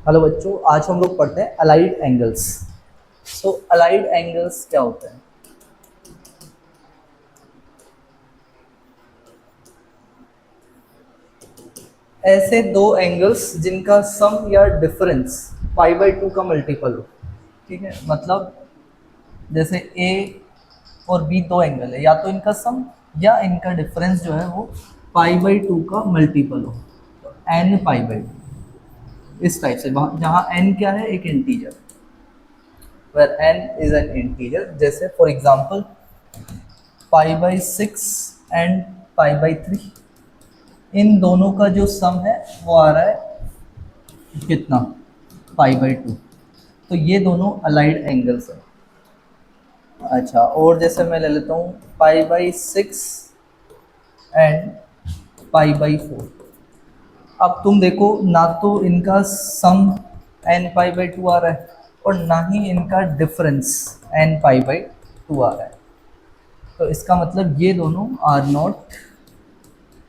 Hello बच्चों, आज हम लोग पढ़ते हैं अलाइड एंगल्स। सो अलाइड एंगल्स क्या होते हैं? ऐसे दो एंगल्स जिनका सम या डिफरेंस पाई बाई टू का मल्टीपल हो। ठीक है, मतलब जैसे ए और बी दो एंगल है, या तो इनका सम या इनका डिफरेंस जो है वो पाई बाई टू का मल्टीपल हो, तो एन पाई बाई टू, इस टाइप से। जहाँ एन क्या है, एक integer, where n is an integer. जैसे for example pi by six and pi by three, इन दोनों का जो सम है वो आ रहा है कितना, पाई बाई टू। तो ये दोनों अलाइड एंगल्स हैं। अच्छा, और जैसे मैं ले लेता हूँ pi by six and pi by four. अब तुम देखो, ना तो इनका sum n pi by two आ रहा है और ना ही इनका difference n pi by two आ रहा है। तो इसका मतलब ये दोनों are not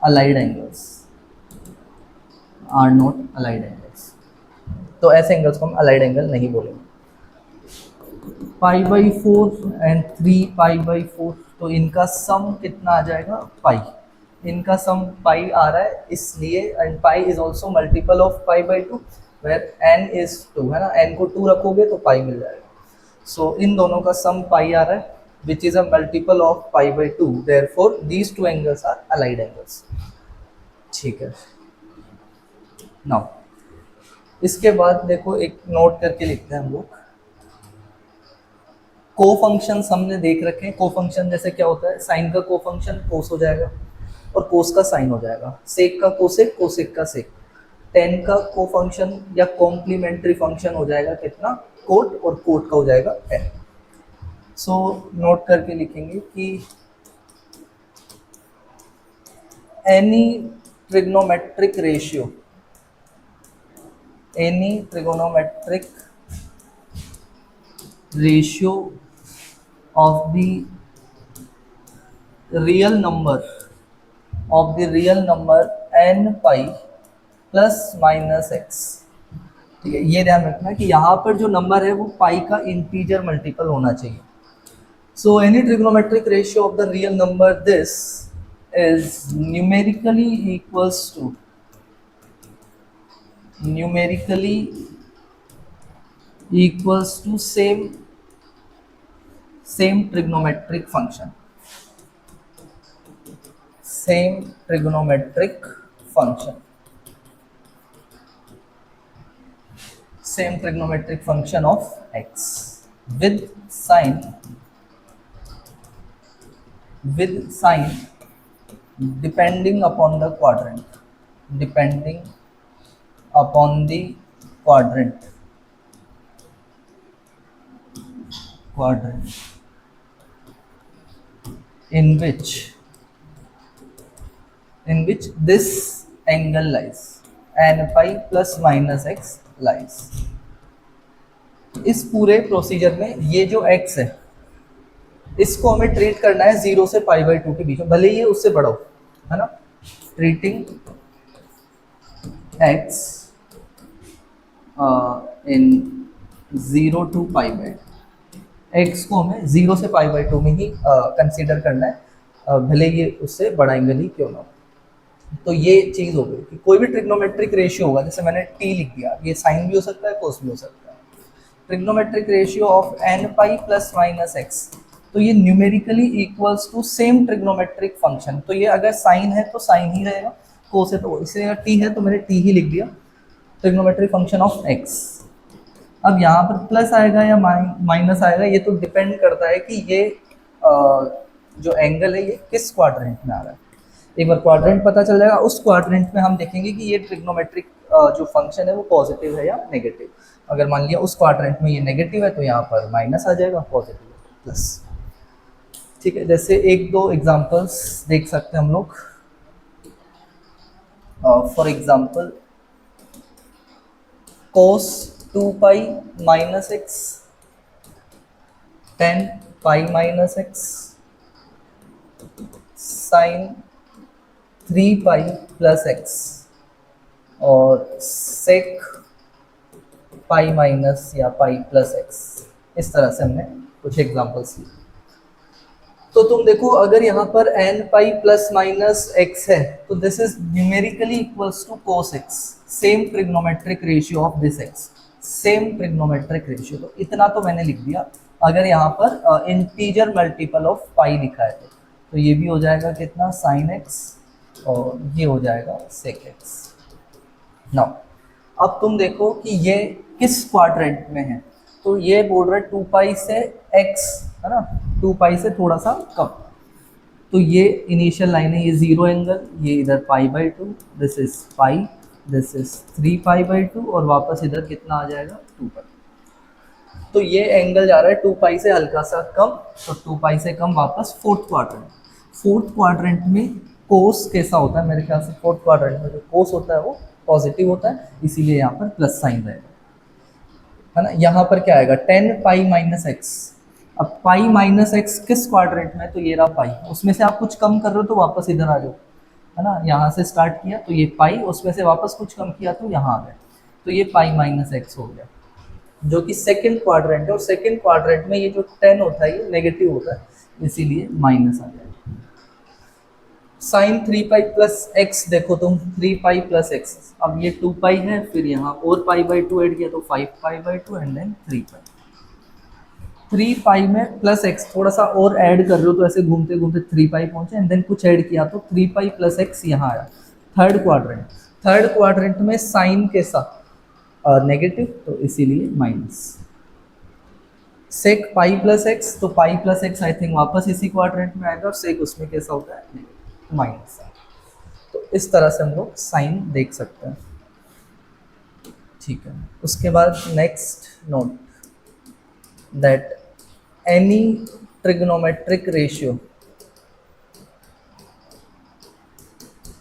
allied angles, are not allied angles. तो ऐसे एंगल्स को हम अलाइड एंगल नहीं बोलेंगे। Pi by four and three pi by four, तो इनका सम कितना आ जाएगा, पाई। इनका सम पाई आ रहा है इसलिए, and pi is also multiple of pi by two, where n is two, है ना। एन को टू रखोगे तो पाई मिल जाएगा। सो इन दोनों का सम पाई आ रहा है which is a multiple of pi by two, therefore these two angles are allied angles. ठीक है, नाउ इसके बाद देखो, एक नोट करके लिखते हैं हम लोग। को फंक्शन हमने देख रखे हैं। को फंक्शन जैसे क्या होता है, साइन का को फंक्शन कोस हो जाएगा और कोस का साइन हो जाएगा, सेक का कोसेक, कोसेक का सेक। टेन का को फंक्शन या कॉम्प्लीमेंट्री फंक्शन हो जाएगा कितना, कोट, और कोट का हो जाएगा टेन। सो नोट करके लिखेंगे कि any trigonometric ratio, any trigonometric ratio of the real number, of the real number n pi plus minus x. ठीक है, ये ध्यान रखना कि यहाँ पर जो नंबर है वो पाई का इंटीजर मल्टीपल होना चाहिए। So any trigonometric ratio of the real number this is numerically equals to same trigonometric function, same trigonometric function, same trigonometric function of x with sign depending upon the quadrant, depending upon the quadrant, quadrant in which this angle lies, n pi plus minus x lies। इस पूरे procedure में ये जो x है इसको हमें treat करना है जीरो से पाई बाई टू के बीच में, भले ही ये उससे बड़ा हो, है ना। Treating x in zero to pi by, x को हमें जीरो से पाई बाई टू में ही कंसीडर करना है, भले ये उससे बड़ा एंगल ही क्यों ना हो। तो ये चीज़ हो गई कि कोई भी ट्रिग्नोमेट्रिक रेशियो होगा, जैसे मैंने टी लिख दिया, ये साइन भी हो सकता है, कोस भी हो सकता है। Trigonometric ratio of n pi plus minus x, तो ये numerically equals to same trigonometric function. तो ये अगर साइन है तो साइन ही रहेगा, कोस है तो इसलिए अगर टी है तो मैंने टी ही लिख दिया, ट्रिग्नोमेट्रिक फंक्शन ऑफ एक्स। अब यहाँ पर प्लस आएगा या माइनस आएगा, ये तो डिपेंड करता है कि ये जो एंगल है ये किस क्वाड्रेंट में आ रहा है। एक बार क्वाड्रेंट पता चल जाएगा, उस क्वाड्रेंट में हम देखेंगे कि ये ट्रिग्नोमेट्रिक जो फंक्शन है वो पॉजिटिव है या नेगेटिव। अगर मान लिया उस क्वाड्रेंट में ये नेगेटिव है तो यहाँ पर माइनस आ जाएगा, पॉजिटिव प्लस। ठीक है, जैसे एक दो एग्जांपल्स देख सकते हैं हम लोग। For example cos 2 pi minus x, tan pi minus x, sin 3 pi plus x, और sec पाई माइनस या पाई प्लस एक्स, इस तरह से हमने कुछ एग्जांपल्स लिए। तो तुम देखो अगर यहाँ पर n pi plus minus x है तो this is numerically equals to cos x, same trigonometric ratio of this x, same trigonometric ratio. तो इतना तो मैंने लिख दिया। अगर यहाँ पर इंटीजर मल्टीपल ऑफ पाई लिखा है तो ये भी हो जाएगा कितना, साइन एक्स, और ये हो जाएगा सेक एक्स। नाउ अब तुम देखो कि ये किस क्वाड्रेंट में है, तो ये बोल रहा है 2 पाई से x, है ना, 2 पाई से थोड़ा सा कम। तो ये इनिशियल लाइन है, ये जीरो एंगल, ये इधर पाई by to, this is pi, this is 3 pi by two, और वापस इधर कितना आ जाएगा, 2 पाई। तो ये एंगल जा रहा है 2 पाई से हल्का सा कम, तो 2 पाई से कम वापस फोर्थ क्वाड्रेंट। फोर्थ क्वाड्रेंट में कोस कैसा होता है, मेरे ख्याल से फोर्थ क्वाड्रेंट में जो कोस होता है वो पॉजिटिव होता है, इसीलिए यहाँ पर प्लस साइन रहेगा, है ना। यहाँ पर क्या आएगा, 10 पाई माइनस एक्स। अब पाई माइनस एक्स किस क्वाड्रेंट में, तो ये रहा पाई, उसमें से आप कुछ कम कर रहे हो तो वापस इधर आ जाओ, है ना। यहाँ से स्टार्ट किया तो ये पाई, उसमें से वापस कुछ कम किया तो यहाँ आ गया, तो ये पाई माइनस एक्स हो गया, जो कि सेकेंड क्वाड्रेंट है। और सेकेंड क्वाड्रेंट में ये जो 10 होता है ये नेगेटिव होता है, इसीलिए माइनस आ जाएगा। साइन 3 पाई प्लस एक्स, देखो तुम 3 पाई प्लस एक्स, अब ये 2 पाई है, फिर यहाँ और पाई बाई टू ऐड किया तो 5 pi by two, and then 3 pi. 3 pi में प्लस एक्स थोड़ा सा और ऐड कर रहे हो तो ऐसे घूमते घूमते 3 पाई पहुंचे, एंड देन कुछ ऐड किया तो 3 पाई प्लस एक्स यहाँ आया। थर्ड क्वाड्रेंट, थर्ड क्वाड्रेंट में साइन के साथ नेगेटिव, तो इसीलिए माइनस। सेक पाई प्लस एक्स, तो pi plus x I think वापस इसी क्वाड्रेंट में आएगा, और सेक उसमें कैसा होता है, माइनस। तो इस तरह से हम लोग साइन देख सकते हैं, ठीक है। उसके बाद next note that any trigonometric ratio,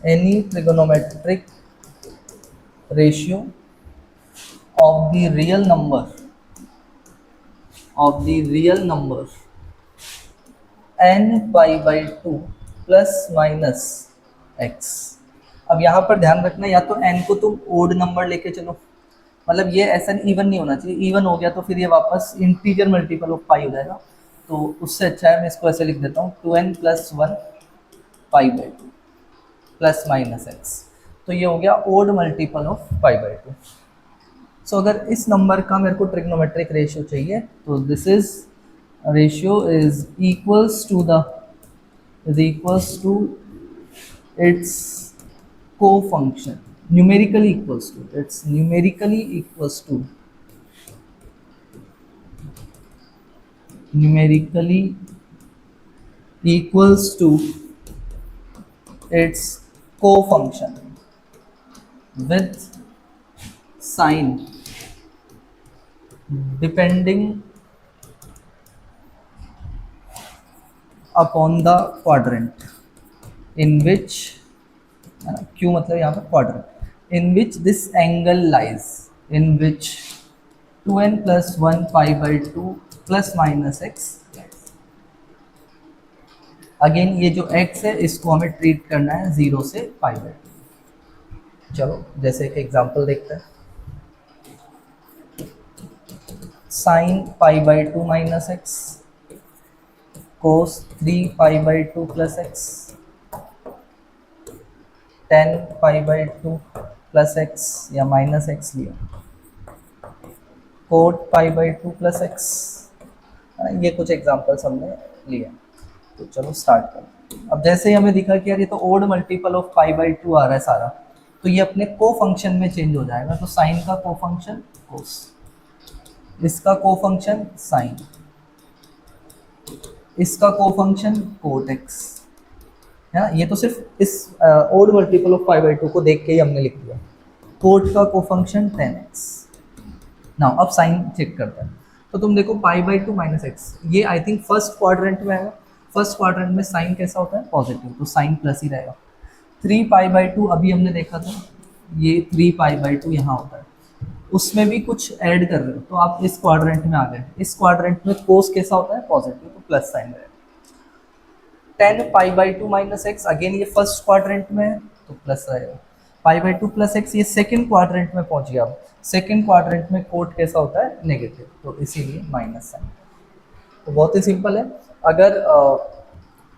any trigonometric ratio of the real number, of the real number n pi by 2 plus minus x। अब यहाँ पर ध्यान रखना, या तो n को तुम ओड नंबर लेके चलो, मतलब ये ऐसा इवन नहीं होना चाहिए, इवन हो गया तो फिर ये वापस इंटीजर मल्टीपल ऑफ पाई हो जाएगा, तो उससे अच्छा है मैं इसको ऐसे लिख देता हूँ 2n plus 1 pi by two plus minus x. तो ये हो गया odd multiple of pi by two. So अगर इस नंबर का मेरे को ट्रिग्नोमेट्रिक रेशियो चाहिए तो this is ratio is equals to its co-function, numerically equals to, it's numerically equals to its co-function with sign depending upon the quadrant in which, Q मतलब यहाँ पर quadrant, in which this angle lies, in which 2n plus 1 pi by 2 plus minus x। Again ये जो x है इसको हमें treat करना है 0 से पाई बाई टू। चलो जैसे एक एग्जांपल देखते हैं, sine pi by to minus x, cos 3 pi by two plus x, 10 pi by two plus x या माइनस एक्स लिया, coat pi by two plus x. ये कुछ एग्जांपल्स हमने लिए, तो चलो स्टार्ट करें। अब जैसे ही हमें दिखा कि यार ये तो odd multiple of pi by two आ रहा है सारा, तो ये अपने को फंक्शन में चेंज हो जाएगा। तो साइन का को फंक्शन कोस, इसका को फंक्शन साइन, इसका को फंक्शन कोट एक्स, है ना। ये तो सिर्फ इस odd multiple of pi by two को देख के ही हमने लिख दिया। कोट का को फंक्शन 10x। नाउ अब साइन चेक करते हैं, तो तुम देखो पाई बाई टू माइनस एक्स, ये आई थिंक फर्स्ट क्वाड्रेंट में आएगा। फर्स्ट क्वाड्रेंट में साइन कैसा होता है, पॉजिटिव, तो साइन प्लस ही रहेगा। 3 पाई बाई टू अभी हमने देखा था, ये 3 पाई बाई टू यहाँ होता है, उसमें भी कुछ ऐड कर रहे हो तो आप इस क्वाड्रेंट में आ गए। इस क्वाड्रेंट में कोस कैसा होता है, पॉजिटिव, तो प्लस साइन रहेगा। 10 पाई by to minus x, again ये फर्स्ट क्वाड्रेंट में है तो प्लस रहेगा। पाई बाई टू प्लस एक्स, ये सेकंड क्वाड्रेंट में पहुंच गया। अब सेकंड क्वाड्रेंट में कोड कैसा होता है, नेगेटिव, तो इसीलिए माइनस साइन। तो बहुत ही सिंपल है। अगर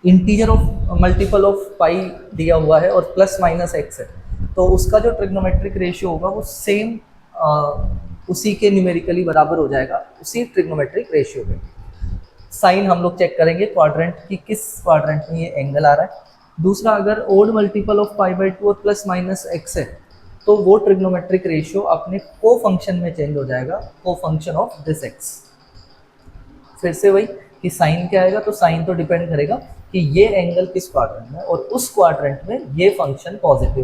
इंटीजर ऑफ मल्टीपल ऑफ पाई दिया हुआ है और प्लस माइनस एक्स है, तो उसका जो ट्रिग्नोमेट्रिक रेशियो होगा वो सेम उसी के न्यूमेरिकली बराबर हो जाएगा, उसी ट्रिग्नोमेट्रिक रेशियो पे। साइन हम लोग चेक करेंगे क्वाड्रेंट की, किस क्वाड्रेंट में ये एंगल आ रहा है। दूसरा, अगर odd multiple of pi by two और प्लस माइनस एक्स है, तो वो ट्रिग्नोमेट्रिक रेशियो अपने को फंक्शन में चेंज हो जाएगा, को फंक्शन ऑफ दिस एक्स। फिर से वही कि साइन क्या आएगा, तो साइन तो डिपेंड करेगा कि ये एंगल किस क्वाड्रेंट में, और उस क्वाड्रेंट में ये फंक्शन पॉजिटिव